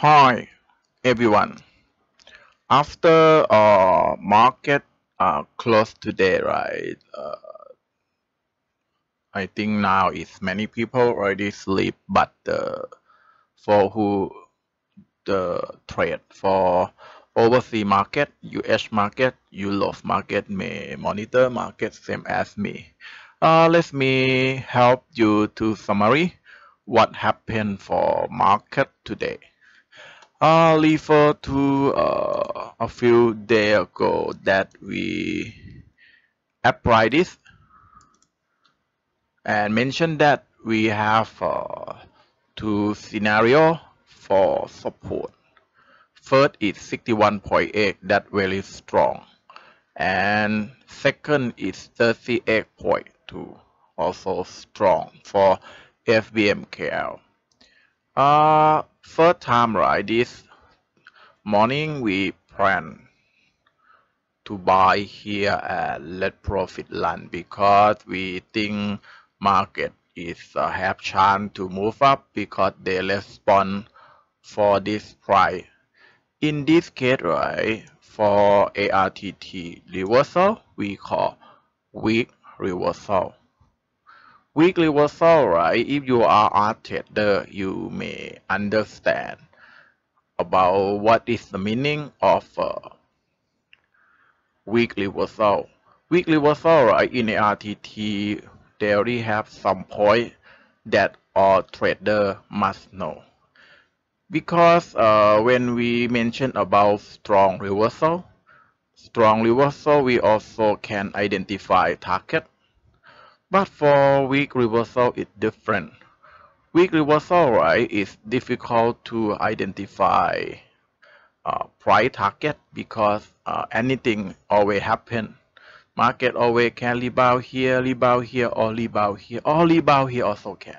Hi everyone. After market close today, right? I think now is many people already sleep, but for who the trade for overseas market, US market, Europe market may monitor market same as me. Let me help you to summary what happened for market today. Refer to a few days ago that we applied this and mentioned that we have two scenarios for support. First is 61.8, that very strong, and second is 38.2, also strong for fbmkl. First time, right, this morning we plan to buy here and let profit run because we think market is have chance to move up because they respond for this price. In this case, right, for ARTT reversal, we call weak reversal. Weak reversal, right, if you are a trader, you may understand about what is the meaning of weak reversal. Weak reversal, right, in ARTT, they already have some point that all trader must know. Because when we mention about strong reversal, we also can identify target. But for weak reversal, it's different. Weak reversal, right, is difficult to identify price target because anything always happen. Market always can rebound here, or rebound here, or rebound here also can.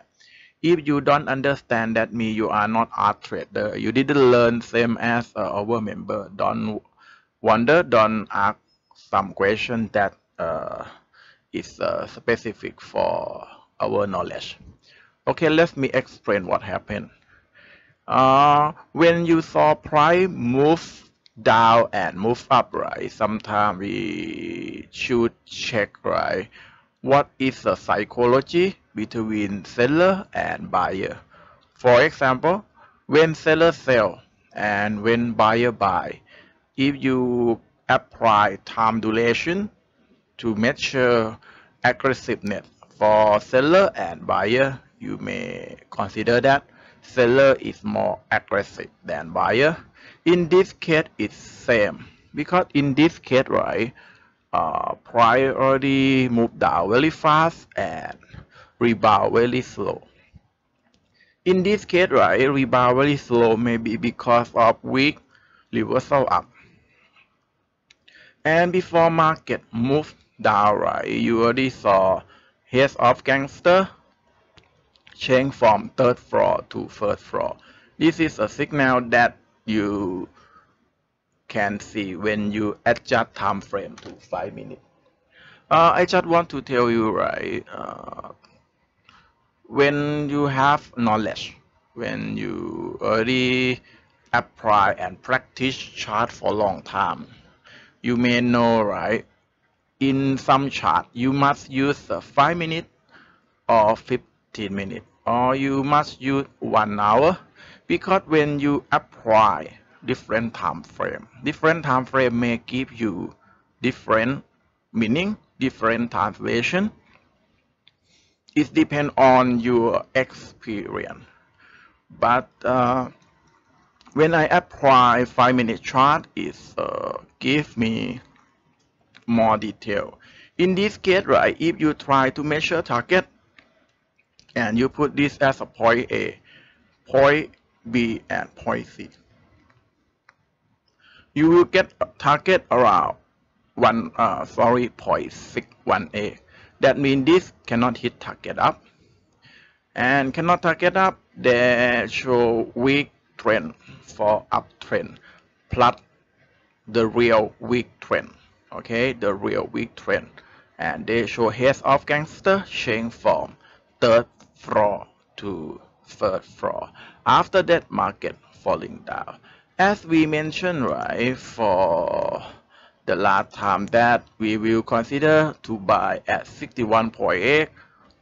If you don't understand, that means you are not a trader. You didn't learn same as our member. Don't wonder, don't ask some question that is specific for our knowledge. Okay, let me explain what happened. When you saw price move down and move up, right, sometimes we should check, right, what is the psychology between seller and buyer. For example, when seller sell and when buyer buy, if you apply time duration to measure aggressiveness for seller and buyer, you may consider that seller is more aggressive than buyer. In this case, it's same because in this case, right, price already moved down very fast and rebound very slow. In this case, right, rebound very slow maybe because of weak reversal up. And before market moved down, right, you already saw heads of gangster change from third floor to first floor. This is a signal that you can see when you adjust time frame to 5 minutes. I just want to tell you, right, when you have knowledge, when you already apply and practice chart for a long time, you may know, right, in some chart you must use 5 minutes or 15 minutes, or you must use 1 hour, because when you apply different time frame may give you different meaning, different translation. It depends on your experience. But when I apply 5-minute chart, it give me more detail. In this case, right, if you try to measure target and you put this as a point A, point B, and point C, you will get a target around 0.61A. That means this cannot hit target up, and cannot target up, they show weak trend for uptrend plus the real weak trend. Okay, the real weak trend, and they show heads of gangster change from third floor to third floor. After that, market falling down. As we mentioned, right, for the last time that we will consider to buy at 61.8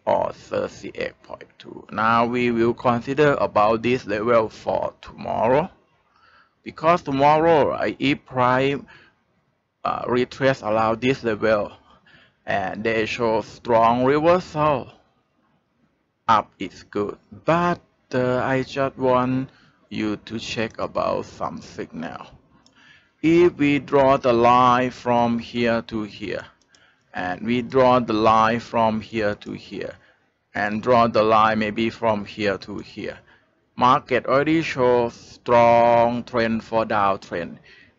or 38.2. Now we will consider about this level for tomorrow, because tomorrow, right, if price retrace around this level and they show strong reversal up, is good. But I just want you to check about something now. If we draw the line from here to here, and we draw the line from here to here, and draw the line maybe from here to here, market already shows strong trend for downtrend.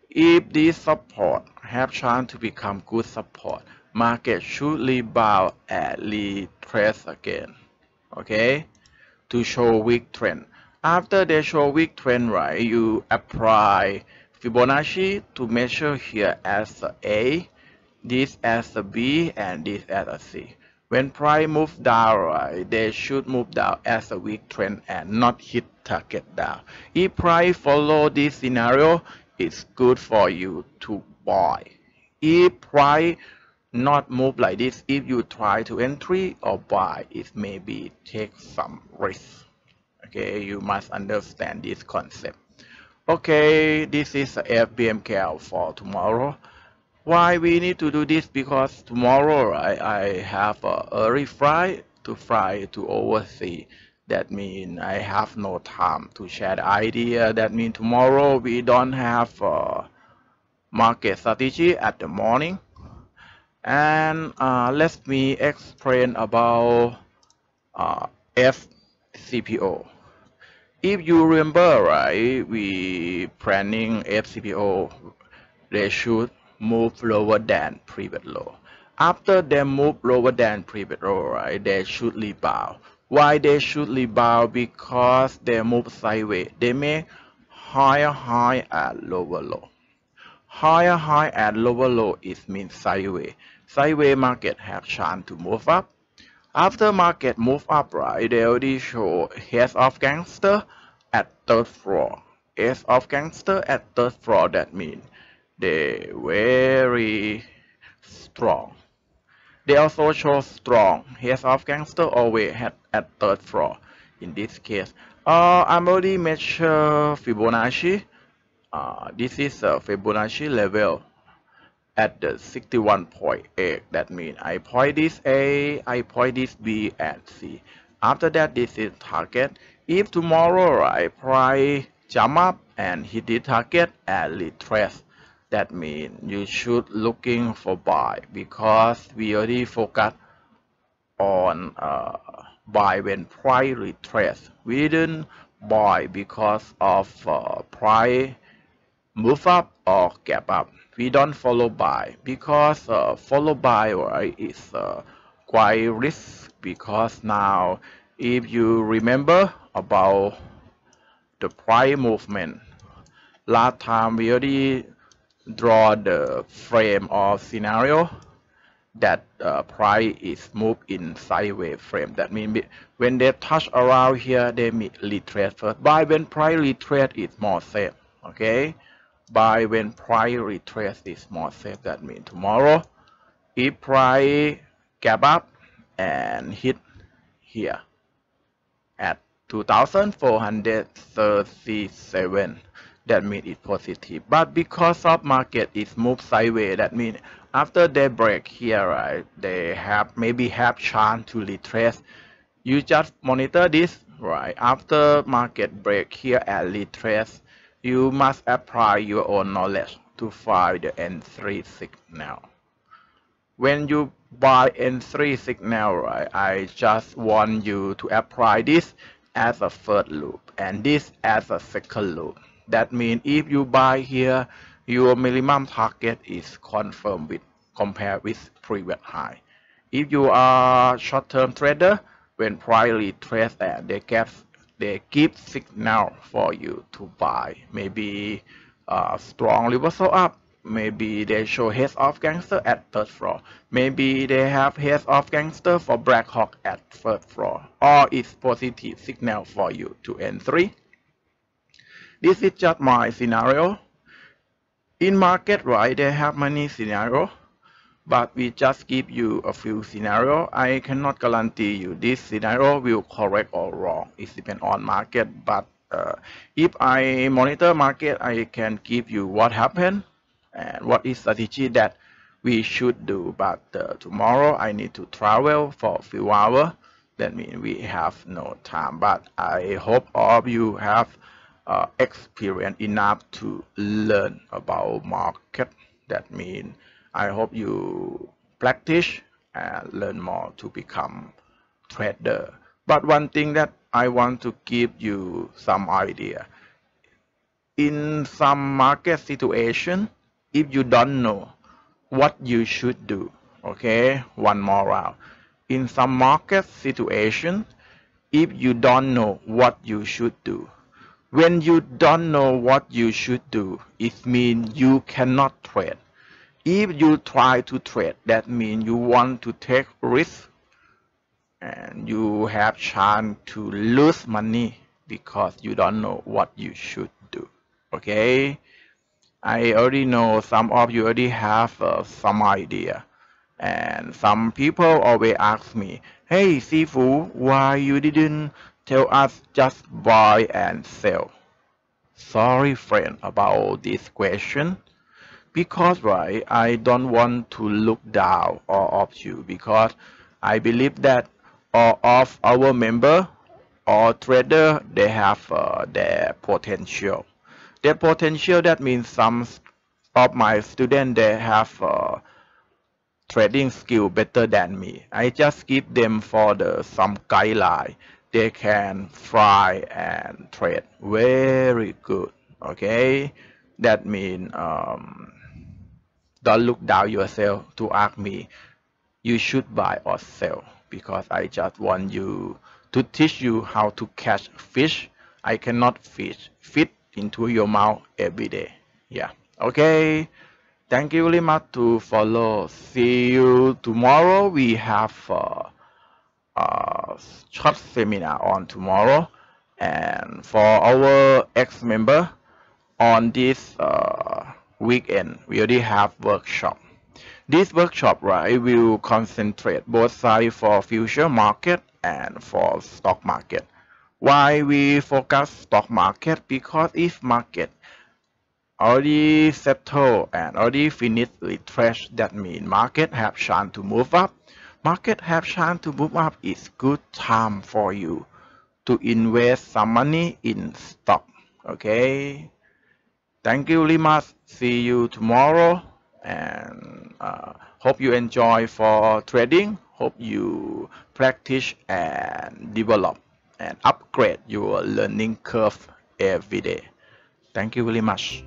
If this support have chance to become good support, market should rebound and retrace again, okay, to show weak trend. After they show weak trend, right, you apply Fibonacci to measure here as A, this as a B, and this as a C. When price move down, right, they should move down as a weak trend and not hit target down. If price follow this scenario, it's good for you to buy. If price not move like this, if you try to entry or buy, it maybe take some risk. Okay, you must understand this concept. Okay, this is FBMKL for tomorrow. Why we need to do this? Because tomorrow, right, I have a early flight to fly to overseas. That means I have no time to share the idea. That means tomorrow we don't have market strategy at the morning. And let me explain about FCPO. If you remember, right, we planning FCPO, they should move lower than previous low. After they move lower than previous low, right, they should rebound. Why they should rebound? Because they move sideways. They make higher high and lower low. Higher high and lower low is means sideways. Sideways market have chance to move up. After market move up, right, they already show heads of gangster at third floor. Heads of gangster at third floor, that means they very strong. They also show strong heads of gangster always at third floor. In this case, I'm already measure Fibonacci. This is a Fibonacci level at the 61.8. That means I point this A, I point this B and C. After that, this is target. If tomorrow, right, price jump up and hit the target and retrace, that means you should looking for buy, because we already focus on buy when price retrace. We didn't buy because of price move up or gap up. We don't follow buy, because follow buy, right, is quite risk. Because now if you remember about the price movement, last time we already draw the frame or scenario that price is moved in sideways frame. That means when they touch around here, they retrace first. Buy when price retrace is more safe. Okay, buy when price retrace is more safe. That means tomorrow, if price gap up and hit here at 2,437, that means it's positive. But because of market is moved sideways, that means after they break here, right, they maybe have chance to retrace. You just monitor this, right? After market break here and retrace, you must apply your own knowledge to find the N3 signal. When you buy N3 signal, right, I just want you to apply this as a first loop and this as a second loop. That means if you buy here, your minimum target is confirmed with compared with previous high. If you are short-term trader, when price retrace and they give signal for you to buy. Maybe strong reversal up. Maybe they show heads of gangster at third floor. Maybe they have heads of gangster for Black Hawk at third floor. Or it's positive signal for you to N3. This is just my scenario. In market, right, they have many scenarios, but we just give you a few scenarios. I cannot guarantee you this scenario will correct or wrong. It depends on market, but if I monitor market, I can give you what happened and what is strategy that we should do. But tomorrow I need to travel for a few hours. That means we have no time. But I hope all of you have experience enough to learn about market. That means I hope you practice and learn more to become trader. But one thing that I want to give you some idea. In some market situation, if you don't know what you should do, okay, one more round. In some market situation, if you don't know what you should do, when you don't know what you should do, it means you cannot trade. If you try to trade, that means you want to take risk and you have chance to lose money because you don't know what you should do. Okay, I already know some of you already have some idea, and some people always ask me, hey Sifu, why you didn't tell us just buy and sell? Sorry friend about this question, because right, I don't want to look down all of you, because I believe that all of our member or trader, they have their potential. Their potential, that means some of my students, they have trading skill better than me. I just give them for the some guideline. They can fly and trade very good. Okay, that means don't look down yourself to ask me you should buy or sell, because I just want you to teach you how to catch fish. I cannot fit into your mouth every day. Yeah. Okay. Thank you very much to follow. See you tomorrow. We have a short seminar on tomorrow, and for our ex-member on this weekend, we already have workshop. This workshop, right, will concentrate both sides for future market and for stock market. Why we focus stock market? Because if market already settled and already finished retreat, that means market have chance to move up. Market have chance to move up is good time for you to invest some money in stock. Okay. Thank you very much. See you tomorrow, and hope you enjoy for trading. Hope you practice and develop and upgrade your learning curve every day. Thank you very much.